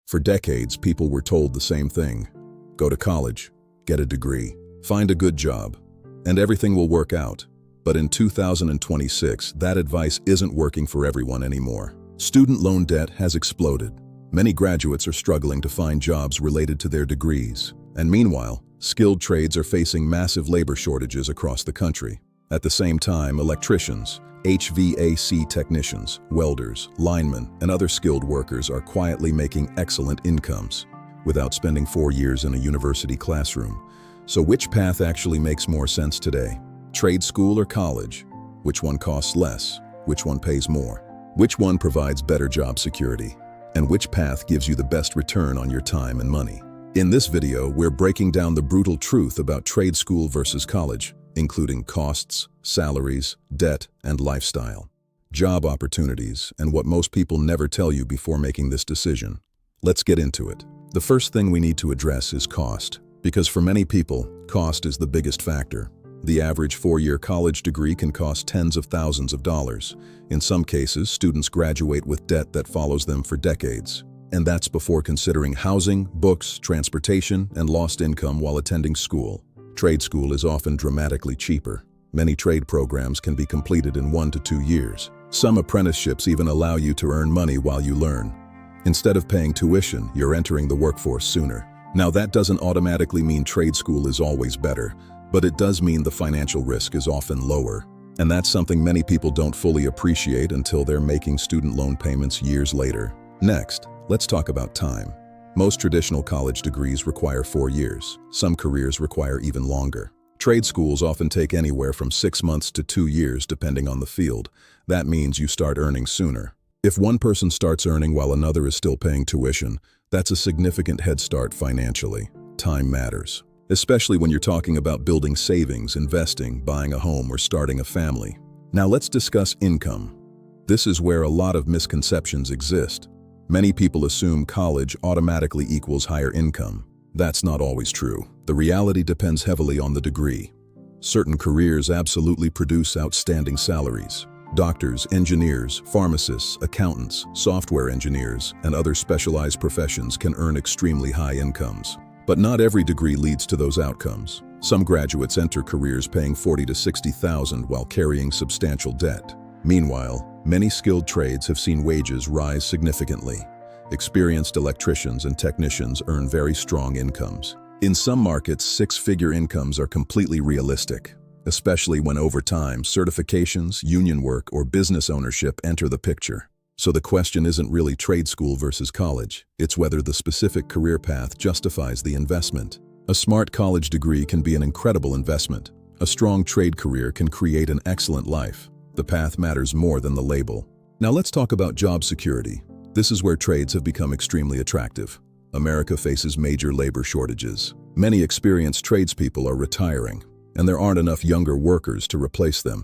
For decades, people were told the same thing. Go to college, get a degree, find a good job, and everything will work out. But in 2026, that advice isn't working for everyone anymore. Student loan debt has exploded. Many graduates are struggling to find jobs related to their degrees. And meanwhile, skilled trades are facing massive labor shortages across the country. At the same time, electricians, HVAC technicians, welders, linemen, and other skilled workers are quietly making excellent incomes without spending 4 years in a university classroom. So which path actually makes more sense today? Trade school or college? Which one costs less? Which one pays more? Which one provides better job security? And which path gives you the best return on your time and money? In this video, we're breaking down the brutal truth about trade school versus college, including costs, salaries, debt, and lifestyle, job opportunities, and what most people never tell you before making this decision. Let's get into it. The first thing we need to address is cost, because for many people, cost is the biggest factor. The average 4-year college degree can cost tens of thousands of dollars. In some cases, students graduate with debt that follows them for decades. And that's before considering housing, books, transportation, and lost income while attending school. Trade school is often dramatically cheaper. Many trade programs can be completed in 1 to 2 years. Some apprenticeships even allow you to earn money while you learn. Instead of paying tuition, you're entering the workforce sooner. Now, that doesn't automatically mean trade school is always better, but it does mean the financial risk is often lower. And that's something many people don't fully appreciate until they're making student loan payments years later. Next, let's talk about time. Most traditional college degrees require 4 years. Some careers require even longer. Trade schools often take anywhere from 6 months to 2 years depending on the field. That means you start earning sooner. If one person starts earning while another is still paying tuition, that's a significant head start financially. Time matters, especially when you're talking about building savings, investing, buying a home, or starting a family. Now let's discuss income. This is where a lot of misconceptions exist. Many people assume college automatically equals higher income. That's not always true. The reality depends heavily on the degree. Certain careers absolutely produce outstanding salaries. Doctors, engineers, pharmacists, accountants, software engineers, and other specialized professions can earn extremely high incomes. But not every degree leads to those outcomes. Some graduates enter careers paying $40,000 to $60,000 while carrying substantial debt. Meanwhile, many skilled trades have seen wages rise significantly. Experienced electricians and technicians earn very strong incomes. In some markets, 6-figure incomes are completely realistic, especially when over time, certifications, union work, or business ownership enter the picture. So the question isn't really trade school versus college, it's whether the specific career path justifies the investment. A smart college degree can be an incredible investment. A strong trade career can create an excellent life. The path matters more than the label. Now let's talk about job security. This is where trades have become extremely attractive. America faces major labor shortages. Many experienced tradespeople are retiring, and there aren't enough younger workers to replace them.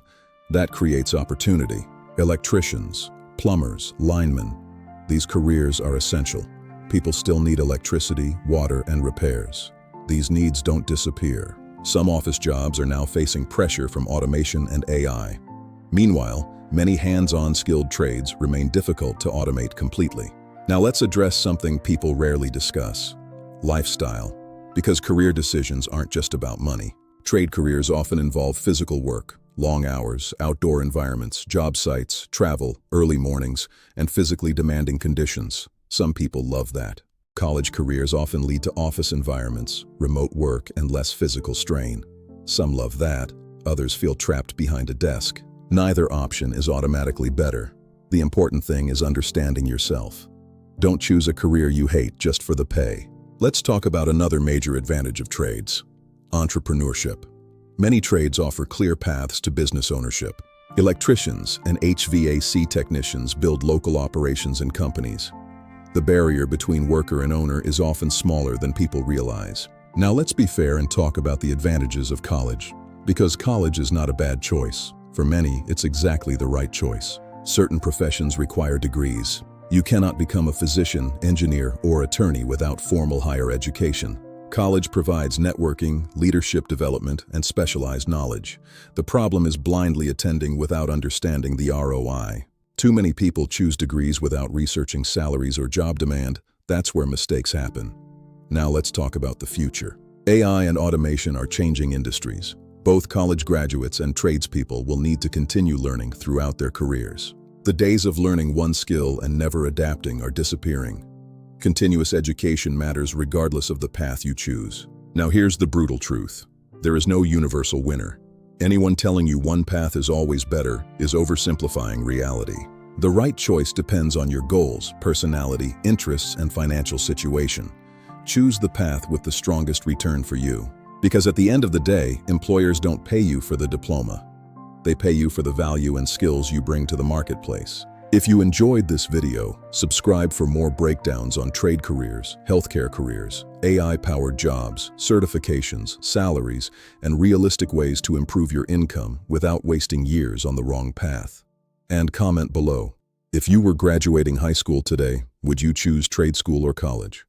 That creates opportunity. Electricians, plumbers, linemen, these careers are essential. People still need electricity, water, and repairs. These needs don't disappear. Some office jobs are now facing pressure from automation and AI. Meanwhile, many hands-on skilled trades remain difficult to automate completely. Now let's address something people rarely discuss: lifestyle. Because career decisions aren't just about money. Trade careers often involve physical work, long hours, outdoor environments, job sites, travel, early mornings, and physically demanding conditions. Some people love that. College careers often lead to office environments, remote work, and less physical strain. Some love that. Others feel trapped behind a desk. Neither option is automatically better. The important thing is understanding yourself. Don't choose a career you hate just for the pay. Let's talk about another major advantage of trades: entrepreneurship. Many trades offer clear paths to business ownership. Electricians and HVAC technicians build local operations and companies. The barrier between worker and owner is often smaller than people realize. Now let's be fair and talk about the advantages of college. Because college is not a bad choice. For many, it's exactly the right choice. Certain professions require degrees. You cannot become a physician, engineer, or attorney without formal higher education. College provides networking, leadership development, and specialized knowledge. The problem is blindly attending without understanding the ROI. Too many people choose degrees without researching salaries or job demand. That's where mistakes happen. Now let's talk about the future. AI and automation are changing industries. Both college graduates and tradespeople will need to continue learning throughout their careers. The days of learning one skill and never adapting are disappearing. Continuous education matters regardless of the path you choose. Now here's the brutal truth. There is no universal winner. Anyone telling you one path is always better is oversimplifying reality. The right choice depends on your goals, personality, interests, and financial situation. Choose the path with the strongest return for you. Because at the end of the day, employers don't pay you for the diploma. They pay you for the value and skills you bring to the marketplace. If you enjoyed this video, subscribe for more breakdowns on trade careers, healthcare careers, AI-powered jobs, certifications, salaries, and realistic ways to improve your income without wasting years on the wrong path. And comment below. If you were graduating high school today, would you choose trade school or college?